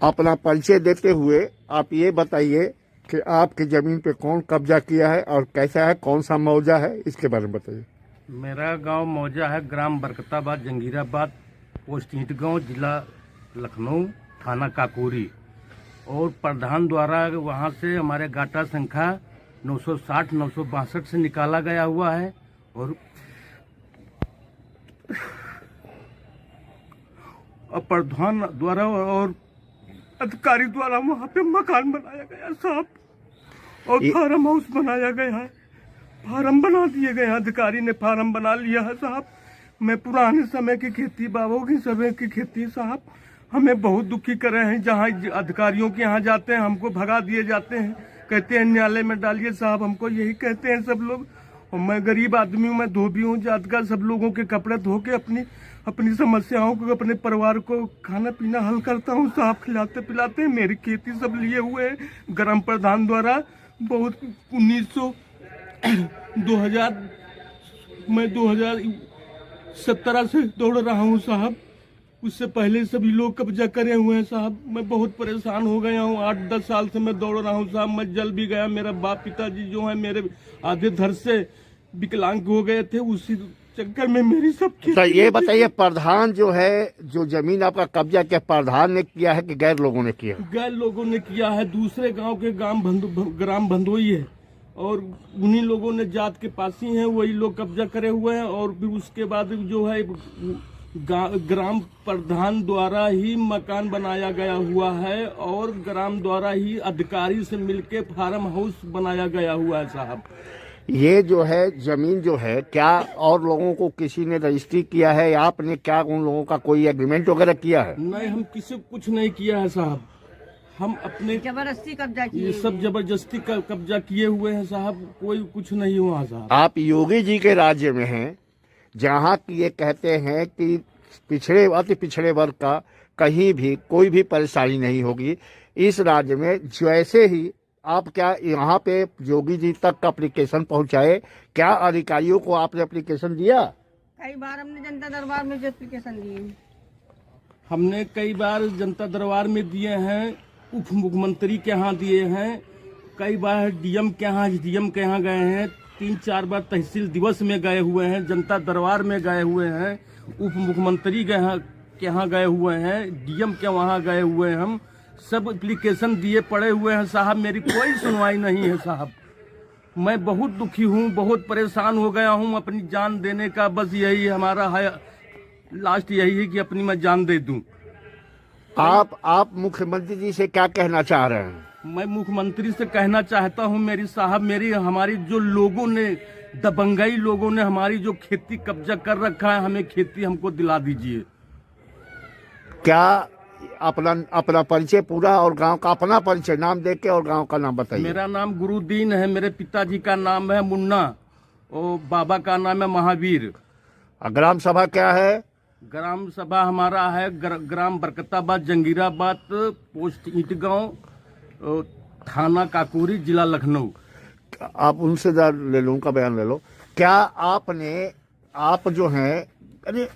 अपना परिचय देते हुए आप ये बताइए कि आपकी जमीन पे कौन कब्जा किया है और कैसा है, कौन सा मौजा है, इसके बारे में बताइए। मेरा गांव मौजा है, ग्राम बरकताबाद, जंगीराबाद, पोस्ट ईंटगांव, जिला लखनऊ, थाना काकोरी। और प्रधान द्वारा वहां से हमारे गाटा संख्या 960 962 से निकाला गया हुआ है। और प्रधान द्वारा और अधिकारी द्वारा वहाँ पे मकान बनाया गया साहब, और फार्म हाउस बनाया गया है। फार्म बना दिए गए हैं, अधिकारी ने फार्म बना लिया है साहब। मैं पुराने समय की खेती, बाबों की समय की खेती साहब, हमें बहुत दुखी कर रहे हैं। जहाँ अधिकारियों के यहाँ जाते हैं हमको भगा दिए जाते हैं, कहते हैं न्यायालय में डालिए साहब, हमको यही कहते हैं सब लोग। और मैं गरीब आदमी हूँ, मैं धोबी हूँ, जात का सब लोगों के कपड़े धो के अपनी समस्याओं को, अपने परिवार को खाना पीना हल करता हूँ साहब, खिलाते पिलाते हैं। मेरी खेती सब लिए हुए हैं ग्राम प्रधान द्वारा। बहुत 2017 से दौड़ रहा हूँ साहब, उससे पहले सभी लोग कब्जा करे हुए हैं साहब। मैं बहुत परेशान हो गया हूँ, 8-10 साल से मैं दौड़ रहा हूँ साहब। मैं जल भी गया, मेरा बाप पिताजी जो है मेरे आधे धड़ से विकलांग हो गए थे, उसी चक्कर में मेरी सब तो ये बताइए, प्रधान जो है, जो जमीन आपका कब्जा किया, प्रधान ने किया है कि गैर लोगों ने किया? गैर लोगों ने किया है, दूसरे गांव के ग्राम भंदोई है, और उन्हीं लोगों ने जात के पासी हैं, वही लोग कब्जा करे हुए हैं। और फिर उसके बाद जो है ग्राम प्रधान द्वारा ही मकान बनाया गया हुआ है, और ग्राम द्वारा ही अधिकारी से मिलके फार्म हाउस बनाया गया हुआ है साहब। ये जो है जमीन जो है, क्या और लोगों को किसी ने रजिस्ट्री किया है या आपने क्या उन लोगों का कोई एग्रीमेंट वगैरह किया है? नहीं, हम किसी को कुछ नहीं किया है साहब, हम अपने जबरदस्ती कब्जा किए, ये सब जबरदस्ती कब्जा किए हुए हैं साहब, कोई कुछ नहीं हुआ साहब। आप योगी जी के राज्य में हैं, जहाँ की ये कहते हैं कि अति पिछड़े वर्ग का कहीं भी कोई भी परेशानी नहीं होगी। इस राज्य में जैसे ही आप क्या यहाँ पे योगी जी तक एप्लीकेशन पहुँचाए, क्या अधिकारियों को आपने एप्लीकेशन दिया? कई बार हमने जनता दरबार में एप्लीकेशन दिए, हमने कई बार जनता दरबार में दिए हैं, उप मुख्यमंत्री के यहाँ दिए हैं, कई बार डीएम के यहाँ गए हैं, 3-4 बार तहसील दिवस में गए हुए हैं, जनता दरबार में गए हुए हैं, उप मुख्यमंत्री के यहाँ गए हुए हैं, डीएम के वहाँ गए हुए हैं। हम सब एप्लीकेशन दिए पड़े हुए हैं साहब, मेरी कोई सुनवाई नहीं है साहब। मैं बहुत दुखी हूँ, बहुत परेशान हो गया हूँ, अपनी जान देने का बस यही हमारा है, लास्ट यही है कि अपनी मैं जान दे दूं। आप मुख्यमंत्री जी से क्या कहना चाह रहे हैं? मैं मुख्यमंत्री से कहना चाहता हूं, हमारी जो लोगों ने, दबंगई लोगों ने हमारी जो खेती कब्जा कर रखा है, हमें खेती हमको दिला दीजिए। क्या अपना परिचय पूरा और गांव का अपना परिचय, नाम दे के और गांव का नाम बताइए। मेरा नाम गुरुदीन है, मेरे पिताजी का नाम है मुन्ना, और बाबा का नाम है महावीर। ग्राम सभा क्या है? ग्राम सभा हमारा है ग्राम बरकताबाद, जंगीराबाद, पोस्ट ईंटगांव, थाना काकोरी, जिला लखनऊ। आप उनसे ले लो, उनका बयान ले लो। क्या आप जो हैं, अरे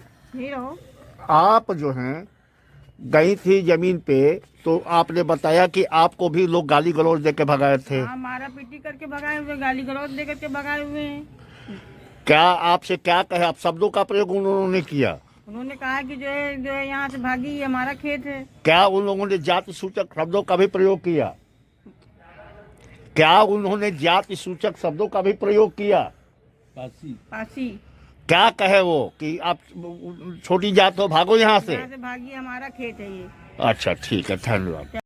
आप जो हैं गई थी जमीन पे, तो आपने बताया कि आपको भी लोग गाली गलौज देके भगाए थे? हाँ, मारा पीटी करके भगाए हुए, गाली गलौज दे करके भगाए हुए हैं। क्या आपसे क्या कहे, आप शब्दों का प्रयोग उन्होंने किया? उन्होंने कहा कि जो है यहाँ से भागी, ये हमारा खेत है। क्या उन लोगों ने जाति सूचक शब्दों का भी प्रयोग किया? क्या उन्होंने जाति सूचक शब्दों का भी प्रयोग किया? पासी क्या कहे वो कि आप छोटी जात हो, भागो यहाँ से भागी, हमारा खेत है ये। अच्छा, ठीक है, धन्यवाद।